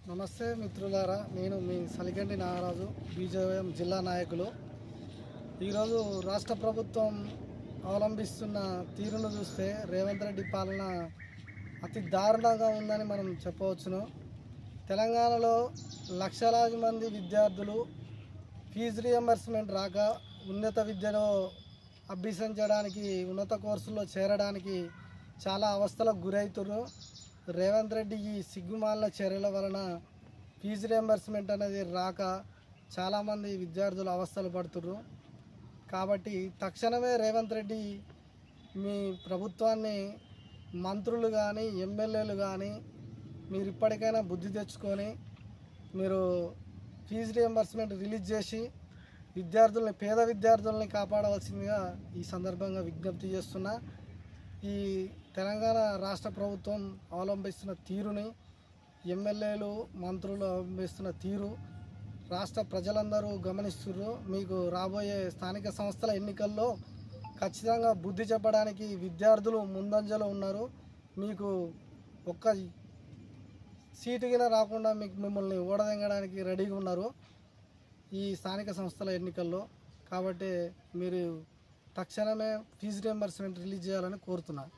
నమస్తే మిత్రులారా, నేను మీ సలిగంటి నాగరాజు, బీజేఎం జిల్లా నాయకులు. ఈరోజు రాష్ట్ర ప్రభుత్వం అవలంబిస్తున్న తీరును చూస్తే రేవంత్ రెడ్డి పాలన అతి దారుణంగా ఉందని మనం చెప్పవచ్చును. తెలంగాణలో లక్షలాది మంది విద్యార్థులు ఫీజు రియంబర్స్మెంట్ రాక ఉన్నత విద్యలో అభ్యసించడానికి, ఉన్నత కోర్సుల్లో చేరడానికి చాలా అవస్థలకు గురవుతున్నారు. రేవంత్ రెడ్డి ఈ సిగ్గుమాలిన చర్యల వలన ఫీజు రియంబర్స్మెంట్ అనేది రాక చాలామంది విద్యార్థులు అవస్థలు పడుతున్నారు. కాబట్టి తక్షణమే రేవంత్ రెడ్డి మీ ప్రభుత్వాన్ని, మంత్రులు కానీ ఎమ్మెల్యేలు కానీ మీరు ఇప్పటికైనా బుద్ధి తెచ్చుకొని మీరు ఫీజు రియంబర్స్మెంట్ రిలీజ్ చేసి పేద విద్యార్థుల్ని కాపాడవలసిందిగా ఈ సందర్భంగా విజ్ఞప్తి చేస్తున్నా. ఈ తెలంగాణ రాష్ట్ర ప్రభుత్వం అవలంబిస్తున్న తీరుని, ఎమ్మెల్యేలు మంత్రులు అవలంబిస్తున్న తీరు రాష్ట్ర ప్రజలందరూ గమనిస్తున్నారు. మీకు రాబోయే స్థానిక సంస్థల ఎన్నికల్లో ఖచ్చితంగా బుద్ధి చెప్పడానికి విద్యార్థులు ముందంజలో ఉన్నారు. మీకు ఒక్క సీటు కింద రాకుండా మిమ్మల్ని ఓడదెంగడానికి రెడీగా ఉన్నారు ఈ స్థానిక సంస్థల ఎన్నికల్లో. కాబట్టి మీరు తక్షణమే ఫీజు రియంబర్స్మెంట్ రిలీజ్ చేయాలని కోరుతున్నాను.